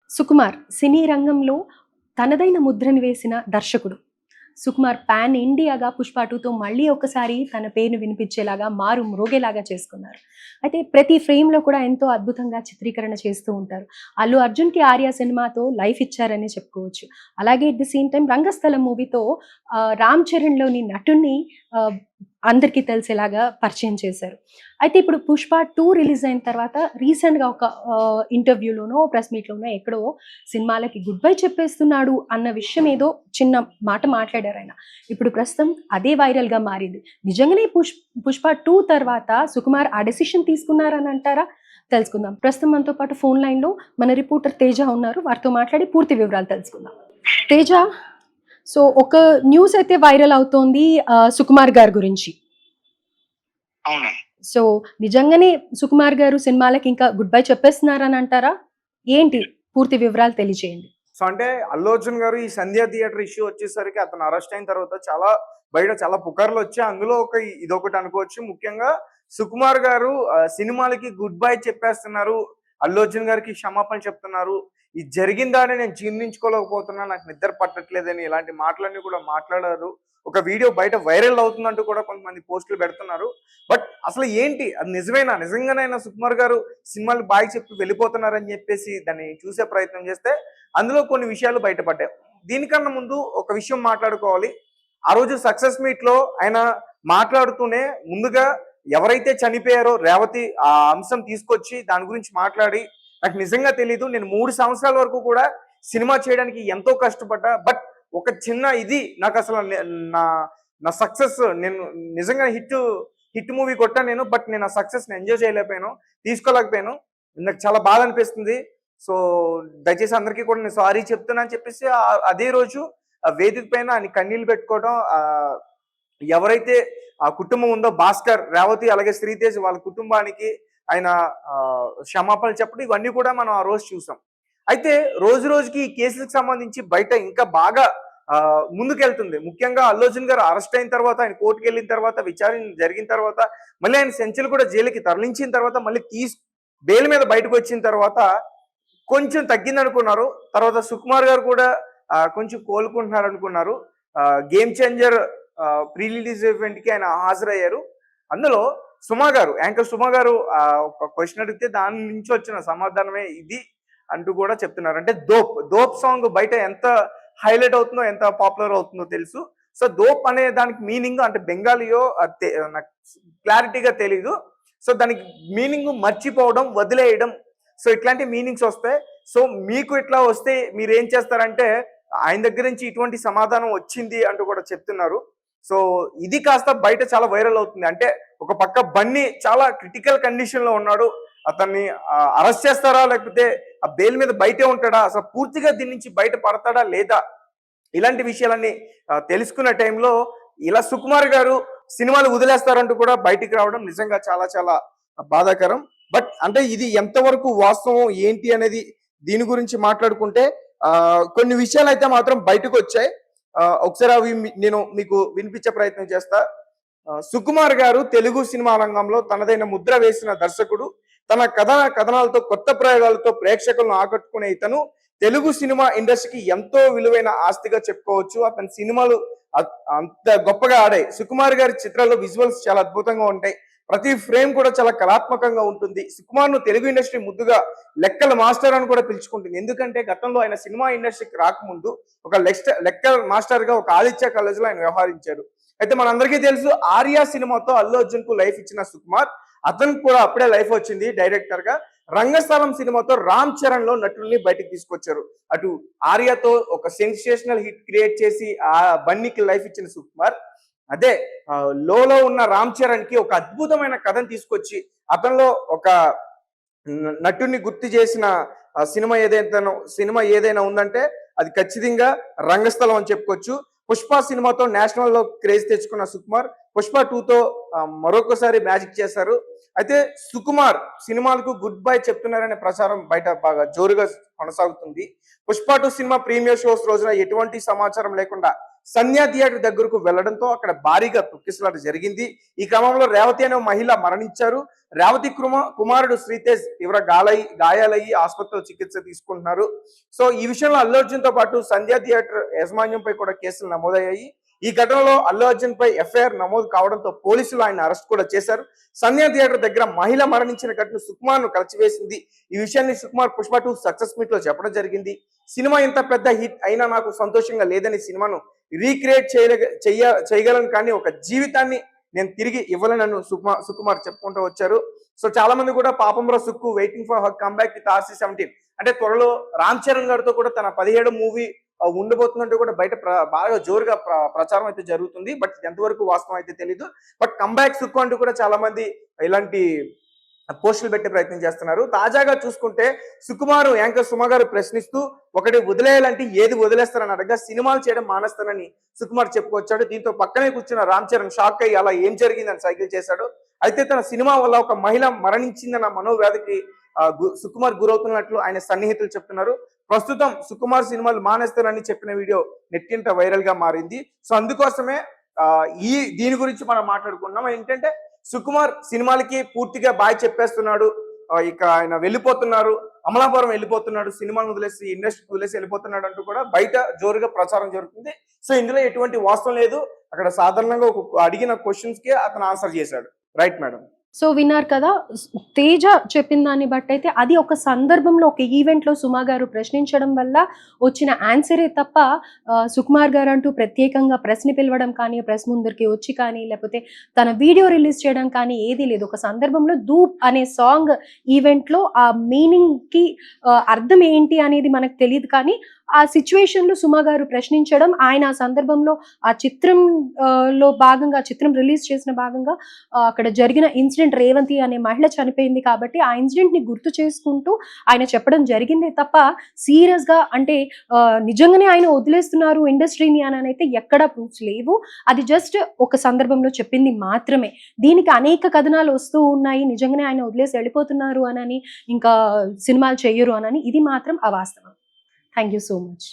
సుకుమార్ సినీ రంగంలో తనదైన ముద్రను వేసిన దర్శకుడు. సుకుమార్ పాన్ ఇండియాగా 'పుష్ప 2'తో మళ్ళీ ఒకసారి తన పేరును వినిపించేలాగా, మారు మ్రోగేలాగా చేసుకున్నారు. అయితే ప్రతి ఫ్రేమ్‌లో కూడా ఎంతో అద్భుతంగా చిత్రీకరణ చేస్తూ ఉంటారు. అల్లు అర్జున్‌కి 'ఆర్య' సినిమాతో లైఫ్ ఇచ్చారనే చెప్పుకోవచ్చు. అలాగే ఎట్ ది సేమ్ టైమ్ 'రంగస్థలం' మూవీతో 'రామ్ చరణ్‌లోని నటుడిని ఆహ్, అందరికీ తెలిసేలాగా పరిచయం చేశారు. అయితే ఇప్పుడు 'పుష్ప 2' రిలీజ్ అయిన తర్వాత రీసెంట్‌గా ఒక ఇంటర్వ్యూలోనో, ప్రెస్ మీట్‌లోనో ఎక్కడో సినిమాలకి గుడ్ బై చెప్పేస్తున్నాడు అన్న విషయం ఏదో చిన్న మాట మాట్లాడారాయన. ఇప్పుడు ప్రస్తుతం అదే వైరల్‌గా మారింది. నిజంగానే 'పుష్ప 2' తర్వాత సుకుమార్ ఆ డెసిషన్ తీసుకున్నారని అంటారా? తెలుసుకుందాం. ప్రస్తుతం మనతో పాటు ఫోన్ లైన్‌లో మన రిపోర్టర్ తేజ ఉన్నారు. వారితో మాట్లాడి పూర్తి వివరాలు తెలుసుకుందాం. తేజ, సో ఒక న్యూస్ అయితే వైరల్ అవుతోంది సుకుమార్ గారి గురించి. అవును. సో నిజంగానే సుకుమార్ గారు సినిమాలకి ఇంకా గుడ్ బై చెప్పేస్తున్నారని అంటారా? ఏంటి పూర్తి వివరాలు తెలియజేయండి. సో, అంటే అల్లు అర్జున్ గారు ఈ 'సంధ్య థియేటర్' ఇష్యూ వచ్చేసరికి అతను అరెస్ట్ అయిన తర్వాత బయట చాలా పుకార్లొచ్చాయి. అందులో ఇదొకటి అనుకోవచ్చు. ముఖ్యంగా సుకుమార్ గారు సినిమాలకి గుడ్ బై చెప్పేస్తున్నారు. అల్లు అర్జున్ గారికి క్షమాపణ చెప్తున్నారు. ఇది జరిగిన దాన్ని నేను జీర్ణించుకోలేకపోతున్నా. నాకు నిద్ర పట్టట్లేదని ఇలాంటి మాటలన్నీ కూడా మాట్లాడారు. ఒక వీడియో బయట వైరల్ అవుతుందంటూ కూడా కొంతమంది పోస్టులు పెడుతున్నారు. బట్ అసలు ఏంటి? అది నిజమేనా? నిజంగానైనా సుకుమార్ గారు సినిమాలు బాయ్ చెప్పి వెళ్ళిపోతున్నారని చెప్పేసి దాన్ని చూసే ప్రయత్నం చేస్తే అందులో కొన్ని విషయాలు బయటపడ్డాయి. దీనికన్నా ముందు ఒక విషయం మాట్లాడుకోవాలి. ఆ రోజు సక్సెస్ మీట్‌లో ఆయన మాట్లాడుతూనే ముందుగా ఎవరైతే చనిపోయారో రేవతి ఆ అంశం తీసుకొచ్చి దాని గురించి మాట్లాడి, నాకు నిజంగా తెలీదు. నేను 3 సంవత్సరాల వరకు కూడా సినిమా చేయడానికి ఎంతో కష్టపడ్డా. బట్ ఒక చిన్న ఇది నాకసల నా నా సక్సెస్ నేను నిజంగా హిట్ మూవీ కొట్టాను నేను. బట్ నేను ఆ సక్సెస్‌ని ఎంజాయ్ చేయలేకపోయాను. తీసుకోలేకపోయాను. నాకు చాలా బాధ అనిపిస్తుంది. సో, దయచేసి అందరికీ కూడా నేను సారీ చెప్తున్నా అని చెప్పేసి అదే రోజు వేదిక పైన ఆయన కన్నీళ్లు పెట్టుకోవడం, ఎవరైతే ఆ కుటుంబం ఉందో భాస్కర్, రేవతి అలాగే శ్రీతేజ్ వాళ్ళ కుటుంబానికి ఆయన క్షమాపణలు చెప్పడం ఇవన్నీ కూడా మనం ఆ రోజు చూసాం. అయితే రోజు రోజుకి ఈ కేసులకు సంబంధించి బయట ఇంకా బాగా ముందుకెళ్తుంది. ముఖ్యంగా అల్లు అర్జున్ గారు అరెస్ట్ అయిన తర్వాత, ఆయన కోర్టుకెళ్ళిన తర్వాత, విచారణ జరిగిన తర్వాత, మళ్ళీ ఆయన సెంచల్ కూడా జైలుకి తరలించిన తర్వాత, మళ్ళీ బెయిల్ మీద బయటకొచ్చిన తర్వాత కొంచెం తగ్గిందనుకున్నారు. తర్వాత సుకుమార్ గారు కూడా కొంచెం కోలుకుంటున్నారనుకున్నారు. 'గేమ్ చేంజర్' ప్రీ రిలీజ్ ఈవెంట్‌కి ఆయన హాజరయ్యారు. అందులో యాంకర్ సుమ గారు ఒక క్వెషన్ అడిగితే దాని నుంచి వచ్చిన సమాధానమే ఇది అంటూ కూడా చెప్తున్నారు. అంటే 'దోప్' సాంగ్ బయట ఎంత హైలైట్ అవుతుందో, ఎంత పాపులర్ అవుతుందో తెలుసు. సో 'దోప్' అనే దానికి మీనింగ్ అంటే బెంగాలీయో నాకు క్లారిటీగా తెలీదు. సో దానికి మీనింగ్ మర్చిపోవడం, వదిలేయడం. సో ఇట్లాంటి మీనింగ్స్ వస్తాయి. సో మీకు ఇట్లా వస్తే మీరేం చేస్తారంటే, ఆయన దగ్గర నుంచి ఇటువంటి సమాధానం వచ్చింది అంటూ కూడా చెప్తున్నారు. సో ఇది కాస్త బయట చాలా వైరల్ అవుతుంది. అంటే ఒక పక్క బన్నీ చాలా క్రిటికల్ కండిషన్ లో ఉన్నాడు. అతన్ని అరెస్ట్ చేస్తారా, లేకపోతే ఆ బెయిల్ మీద బయటే ఉంటాడా, అసలు పూర్తిగా దీని నుంచి బయట పడతాడా లేదా, ఇలాంటి విషయాలన్నీ తెలుసుకున్న టైంలో ఇలా సుకుమార్ గారు సినిమాలు వదిలేస్తారంటూ కూడా బయటికి రావడం నిజంగా చాలా చాలా బాధాకరం. బట్ అంటే ఇది ఎంతవరకు వాస్తవం ఏంటి అనేది దీని గురించి మాట్లాడుకుంటే కొన్ని విషయాలు అయితే మాత్రం బయటకు వచ్చాయి. ఒకసారి అవి నేను మీకు వినిపించే ప్రయత్నం చేస్తా. సుకుమార్ గారు తెలుగు సినిమా రంగంలో తనదైన ముద్ర వేసిన దర్శకుడు. తన కథనాలతో, కొత్త ప్రయోగాలతో ప్రేక్షకులను ఆకట్టుకునే ఇతను తెలుగు సినిమా ఇండస్ట్రీకి ఎంతో విలువైన ఆస్తిగా చెప్పుకోవచ్చు. అతని సినిమాలు అంత గొప్పగా ఆడాయి. సుకుమార్ గారి చిత్రాల్లో విజువల్స్ చాలా అద్భుతంగా ఉంటాయి. ప్రతి ఫ్రేమ్ కూడా చాలా కళాత్మకంగా ఉంటుంది. సుకుమార్ ను తెలుగు ఇండస్ట్రీ ముద్దుగా లెక్కల మాస్టర్ అని కూడా పిలుచుకుంటుంది. ఎందుకంటే గతంలో ఆయన సినిమా ఇండస్ట్రీకి రాకముందు ఒక లెక్కల మాస్టర్ గా ఒక ఆదిత్య కాలేజ్ లో ఆయన వ్యవహరించారు. అయితే మనందరికీ తెలుసు, 'ఆర్య' సినిమాతో అల్లు అర్జున్ కు లైఫ్ ఇచ్చిన సుకుమార్, అతనికి కూడా అప్పుడే లైఫ్ వచ్చింది డైరెక్టర్ గా. 'రంగస్థలం' సినిమాతో రామ్ చరణ్ లో నటుల్ని బయటికి తీసుకొచ్చారు. అటు 'ఆర్య'తో ఒక సెన్సేషనల్ హిట్ క్రియేట్ చేసి ఆ బన్నీకి లైఫ్ ఇచ్చిన సుకుమార్, అదే లోలో ఉన్న రామ్ చరణ్ కి ఒక అద్భుతమైన కథను తీసుకొచ్చి అతనిలో ఒక నటుడిని గుర్తు చేసిన సినిమా ఏదైనా ఉందంటే అది ఖచ్చితంగా 'రంగస్థలం' అని చెప్పుకోవచ్చు. 'పుష్ప' సినిమాతో నేషనల్ లో క్రేజ్ తెచ్చుకున్న సుకుమార్ 'పుష్ప 2'తో మరొకసారి మ్యాజిక్ చేశారు. అయితే సుకుమార్ సినిమాలకు గుడ్ బై చెప్తున్నారనే ప్రచారం బయట బాగా జోరుగా కొనసాగుతుంది. 'పుష్ప 2' సినిమా ప్రీమియర్ షోస్ రోజున ఎటువంటి సమాచారం లేకుండా సంధ్యా థియేటర్ దగ్గరకు వెళ్లడంతో అక్కడ భారీగా తొక్కిసలాట జరిగింది. ఈ క్రమంలో రేవతి అనే మహిళ మరణించారు. రేవతి కుమారుడు శ్రీతేజ్ తీవ్ర గాయాలయ్యి ఆసుపత్రిలో చికిత్స తీసుకుంటున్నారు. సో ఈ విషయంలో అల్లు అర్జున్ తో పాటు సంధ్యా థియేటర్ యాజమాన్యంపై కూడా కేసులు నమోదయ్యాయి. ఈ ఘటనలో అల్లు అర్జున్ పై ఎఫ్ఐఆర్ నమోదు కావడంతో పోలీసులు ఆయన అరెస్ట్ కూడా చేశారు. సంధ్యా థియేటర్ దగ్గర మహిళ మరణించిన ఘటన సుకుమార్ ను కలిసివేసింది. ఈ విషయాన్ని సుకుమార్ పుష్ప 2 సక్సెస్ మీట్ లో చెప్పడం జరిగింది. సినిమా ఇంత పెద్ద హిట్ అయినా నాకు సంతోషంగా లేదని, సినిమాను రీక్రియేట్ చేయగలను కానీ ఒక జీవితాన్ని నేను తిరిగి ఇవ్వలేనని సుకుమార్ చెప్పుకుంటూ వచ్చారు. సో చాలా మంది కూడా పాపంలో Sukku waiting for her come back with RC-17 అంటే త్వరలో రామ్ చరణ్ గారితో కూడా తన 17 మూవీ ఉండబోతుందంటూ కూడా బయట బాగా జోరుగా ప్రచారం అయితే జరుగుతుంది. బట్ ఎంతవరకు వాస్తవం అయితే తెలీదు. బట్ కంబ్యాక్ సుక్కు అంటూ కూడా చాలా మంది ఇలాంటి పోస్టులు పెట్టే ప్రయత్నం చేస్తున్నారు. తాజాగా చూసుకుంటే సుకుమార్ యాంకర్ సుమ గారు ప్రశ్నిస్తూ ఒకటి వదిలేయాలంటే ఏది వదిలేస్తారని అడగగా సినిమాలు చేయడం మానేస్తానని సుకుమార్ చెప్పుకొచ్చాడు. దీంతో పక్కనే కూర్చున్న రామ్ చరణ్ షాక్ అయ్యి అలా ఏం జరిగిందని సైకిల్ చేశాడు. అయితే తన సినిమా వల్ల ఒక మహిళ మరణించిందన్న మనోవ్యాధికి సుకుమార్ గురవుతున్నట్లు ఆయన సన్నిహితులు చెప్తున్నారు. ప్రస్తుతం సుకుమార్ సినిమాలు మానేస్తానని చెప్పిన వీడియో నెట్టింట వైరల్ గా మారింది. సో అందుకోసమే దీని గురించి మనం మాట్లాడుకున్నాం. ఏంటంటే సుకుమార్ సినిమాలకి పూర్తిగా బాయ్ చెప్పేస్తున్నాడు. ఇక ఆయన వెళ్ళిపోతున్నారు, అమలాపురం వెళ్ళిపోతున్నాడు, సినిమాను వదిలేసి ఇండస్ట్రీ వదిలేసి వెళ్ళిపోతున్నాడు అంటూ కూడా బయట జోరుగా ప్రచారం జరుగుతుంది. సో ఇందులో ఎటువంటి వాస్తవం లేదు. అక్కడ సాధారణంగా అడిగిన క్వశ్చన్స్ కి అతను ఆన్సర్ చేశాడు. Right madam. సో విన్నారు కదా, తేజ చెప్పిన దాన్ని బట్టి అయితే అది ఒక సందర్భంలో ఒక ఈవెంట్లో సుమా గారు ప్రశ్నించడం వల్ల వచ్చిన ఆన్సరే తప్ప సుకుమార్ గారు అంటూ ప్రత్యేకంగా ప్రెస్ని పిలవడం కానీ, ప్రెస్ ముందరికి వచ్చి కానీ, లేకపోతే తన వీడియో రిలీజ్ చేయడం కానీ ఏదీ లేదు. ఒక సందర్భంలో ధూప్ అనే సాంగ్ ఈవెంట్లో ఆ మీనింగ్కి అర్థం ఏంటి అనేది మనకు తెలియదు, కానీ ఆ సిచ్యువేషన్లో సుమా గారు ప్రశ్నించడం, ఆయన ఆ సందర్భంలో ఆ చిత్రంలో భాగంగా చిత్రం రిలీజ్ చేసిన భాగంగా అక్కడ జరిగిన ఇన్సిడెంట్, రేవంతి అనే మహిళ చనిపోయింది కాబట్టి ఆ ఇన్సిడెంట్ని గుర్తు చేసుకుంటూ ఆయన చెప్పడం జరిగిందే తప్ప సీరియస్గా అంటే నిజంగానే ఆయన వదిలేస్తున్నారు ఇండస్ట్రీని అని అయితే ఎక్కడా ప్రూఫ్స్ లేవు. అది జస్ట్ ఒక సందర్భంలో చెప్పింది మాత్రమే. దీనికి అనేక కథనాలు వస్తూ ఉన్నాయి, నిజంగానే ఆయన వదిలేసి వెళ్ళిపోతున్నారు అని, ఇంకా సినిమాలు చెయ్యరు అని. ఇది మాత్రం అవాస్తవం. Thank you so much.